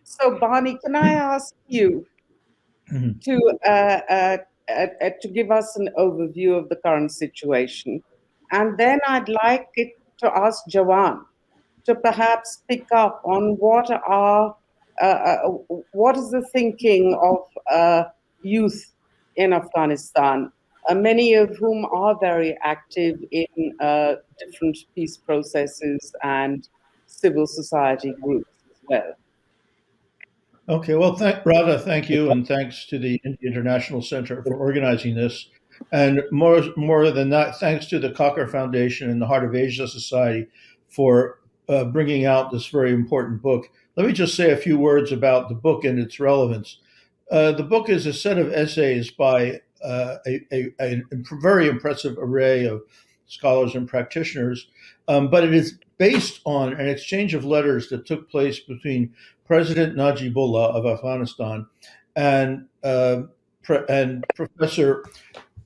So, Barney, can I ask you Mhm. to to give us an overview of the current situation, and then I'd like it to ask Jawan to perhaps pick up on what is the thinking of youth in Afghanistan, many of whom are very active in different peace processes and civil society groups as well. Okay, well, Radha, thank you, and thanks to the International Center for organizing this. And more than that, thanks to the Cocker Foundation and the Heart of Asia Society for bringing out this very important book. Let me just say a few words about the book and its relevance. The book is a set of essays by a very impressive array of scholars and practitioners, but it is based on an exchange of letters that took place between President Najibullah of Afghanistan and Professor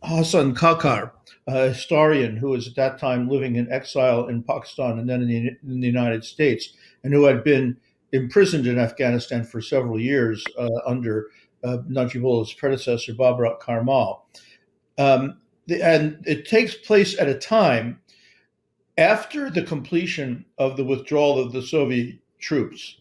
Hassan Kakar, a historian who was at that time living in exile in Pakistan and then in the United States, and who had been imprisoned in Afghanistan for several years under Najibullah's predecessor, Babrak Karmal. And it takes place at a time after the completion of the withdrawal of the Soviet troops,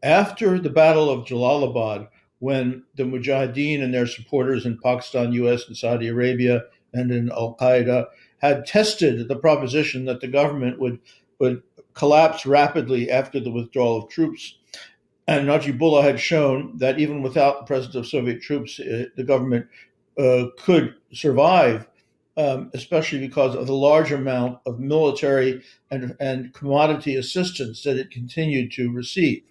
after the Battle of Jalalabad, when the Mujahideen and their supporters in Pakistan, US, and Saudi Arabia, and in Al Qaeda had tested the proposition that the government would collapse rapidly after the withdrawal of troops. And Najibullah had shown that even without the presence of Soviet troops, the government could survive, especially because of the large amount of military and commodity assistance that it continued to receive.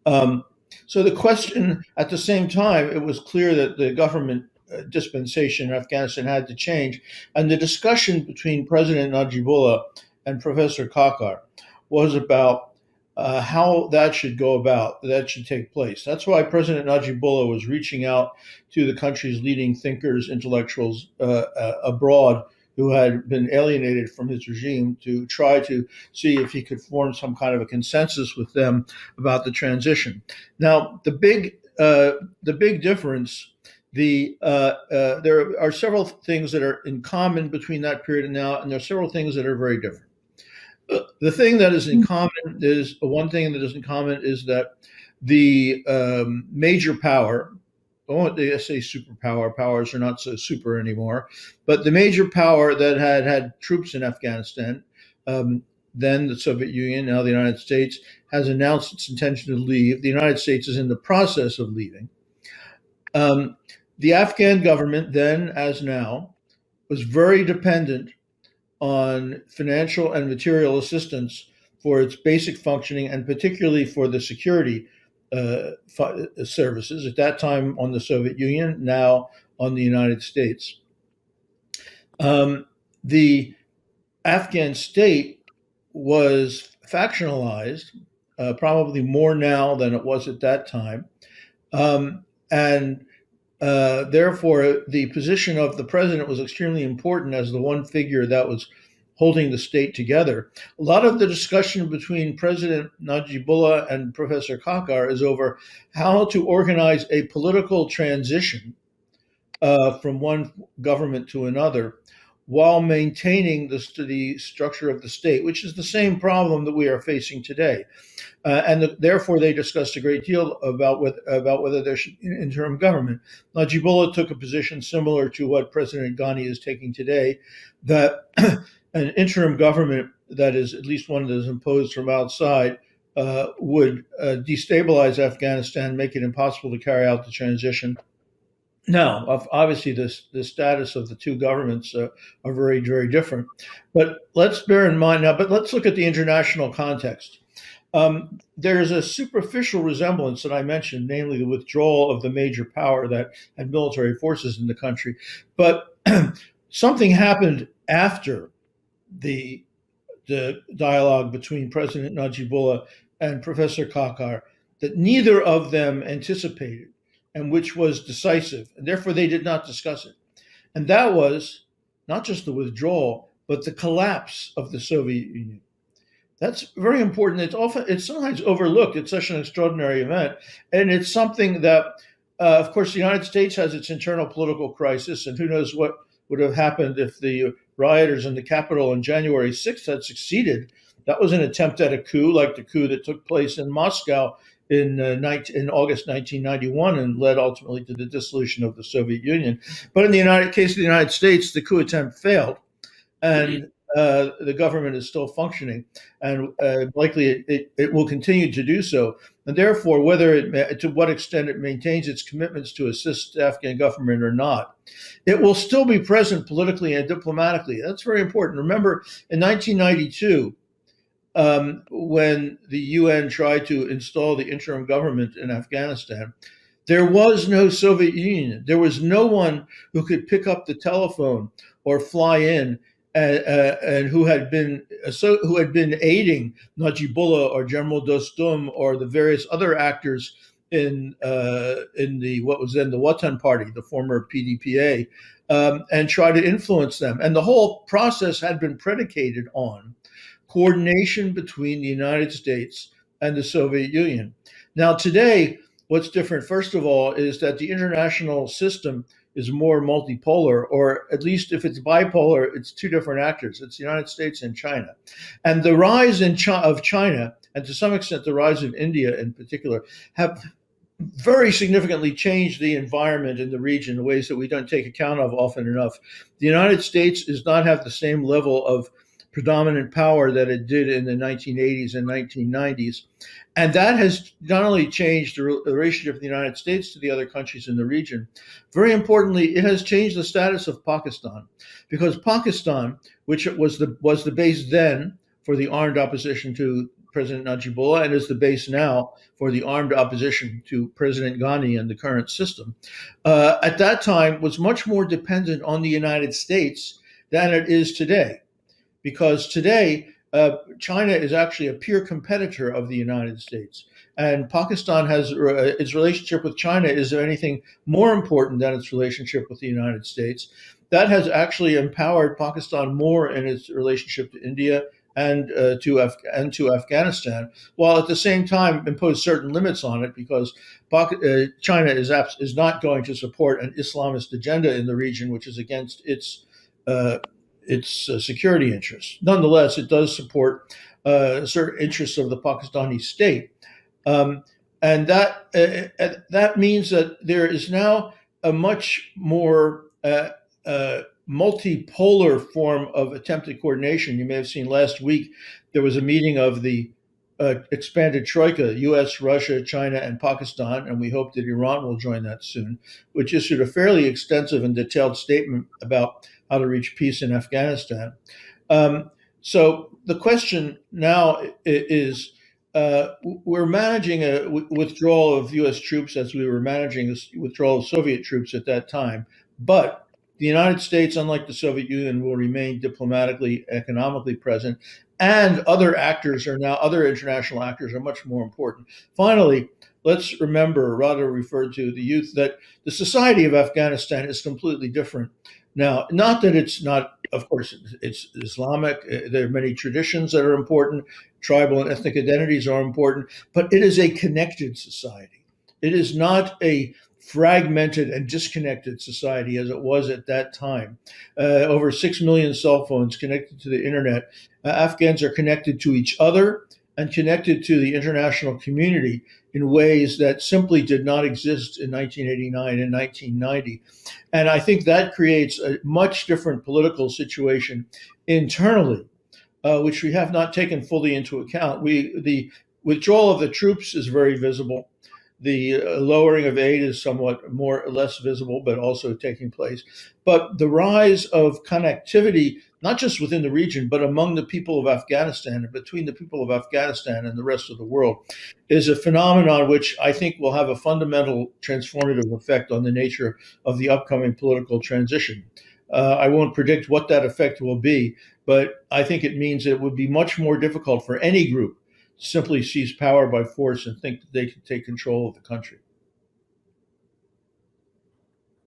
Um, so the question, at the same time, it was clear that the government dispensation in Afghanistan had to change, and the discussion between President Najibullah and Professor Kakar was about how that should go about, that should take place. That's why President Najibullah was reaching out to the country's leading thinkers, intellectuals abroad who had been alienated from his regime to try to see if he could form some kind of a consensus with them about the transition. Now, the big difference, there are several things that are in common between that period and now, and there are several things that are very different. The thing that is in common is one thing that is in common is that the major power, I say superpower, powers are not so super anymore, but the major power that had troops in Afghanistan, then the Soviet Union, now the United States, has announced its intention to leave. The United States is in the process of leaving. Um, the Afghan government, then as now, was very dependent on financial and material assistance for its basic functioning, and particularly for the security services, at that time on the Soviet Union, now on the United States. The Afghan state was factionalized, probably more now than it was at that time. And Therefore, the position of the president was extremely important as the one figure that was holding the state together. A lot of the discussion between President Najibullah and Professor Kakar is over how to organize a political transition from one government to another while maintaining the structure of the state, which is the same problem that we are facing today. Therefore, they discussed a great deal about whether there should be an interim government. Najibullah took a position similar to what President Ghani is taking today, that an interim government, that is at least one that is imposed from outside, would destabilize Afghanistan, make it impossible to carry out the transition. Now, obviously, the status of the two governments are very, very different. But let's bear in mind now, but let's look at the international context. There is a superficial resemblance that I mentioned, namely the withdrawal of the major power that had military forces in the country. But something happened after the, the dialogue between President Najibullah and Professor Kakar that neither of them anticipated, and which was decisive. And therefore, they did not discuss it. And that was not just the withdrawal, but the collapse of the Soviet Union. That's very important. It's sometimes overlooked. It's such an extraordinary event, and it's something that, of course, the United States has its internal political crisis, and who knows what would have happened if the rioters in the Capitol on January 6th had succeeded. That was an attempt at a coup, like the coup that took place in Moscow in August 1991 and led ultimately to the dissolution of the Soviet Union. But in the United case of the United States, the coup attempt failed, and the government is still functioning, and likely it will continue to do so. And therefore, to what extent it maintains its commitments to assist the Afghan government or not, it will still be present politically and diplomatically. That's very important. Remember, in 1992, when the UN tried to install the interim government in Afghanistan, there was no Soviet Union. There was no one who could pick up the telephone or fly in, and who had been aiding Najibullah or General Dostum or the various other actors in the what was then the Watan Party, the former PDPA, and try to influence them. And the whole process had been predicated on coordination between the United States and the Soviet Union. Now, today, what's different, first of all, is that the international system is more multipolar, or at least if it's bipolar, it's two different actors. It's the United States and China. And the rise of China, and to some extent the rise of India in particular, have very significantly changed the environment in the region in ways that we don't take account of often enough. The United States does not have the same level of predominant power that it did in the 1980s and 1990s. And that has not only changed the relationship of the United States to the other countries in the region, very importantly, it has changed the status of Pakistan, because Pakistan, which was the base then for the armed opposition to President Najibullah and is the base now for the armed opposition to President Ghani and the current system, at that time was much more dependent on the United States than it is today. Because today, China is actually a peer competitor of the United States. And Pakistan has its relationship with China is, if anything, more important than its relationship with the United States. That has actually empowered Pakistan more in its relationship to India and to Afghanistan, while at the same time impose certain limits on it, because China is not going to support an Islamist agenda in the region, which is against its security interests. Nonetheless, it does support certain interests of the Pakistani state, and that means that there is now a much more multipolar form of attempted coordination. You may have seen last week there was a meeting of the expanded troika, U.S., Russia, China, and Pakistan, and we hope that Iran will join that soon, which issued a fairly extensive and detailed statement about how to reach peace in Afghanistan. So the question now is, we're managing a withdrawal of U.S. troops as we were managing the withdrawal of Soviet troops at that time. But the United States, unlike the Soviet Union, will remain diplomatically, economically present. And other international actors are much more important. Finally, let's remember, Radha referred to the youth, that the society of Afghanistan is completely different now. Not that it's not, of course, it's Islamic. There are many traditions that are important. Tribal and ethnic identities are important, but it is a connected society. It is not a fragmented and disconnected society as it was at that time. Over 6 million cell phones connected to the internet. Afghans are connected to each other and connected to the international community in ways that simply did not exist in 1989 and 1990. And I think that creates a much different political situation internally, which we have not taken fully into account. The withdrawal of the troops is very visible. The lowering of aid is somewhat less visible, but also taking place. But the rise of connectivity, not just within the region, but among the people of Afghanistan and between the people of Afghanistan and the rest of the world, is a phenomenon which I think will have a fundamental transformative effect on the nature of the upcoming political transition. I won't predict what that effect will be, but I think it means it would be much more difficult for any group simply seize power by force and think that they can take control of the country.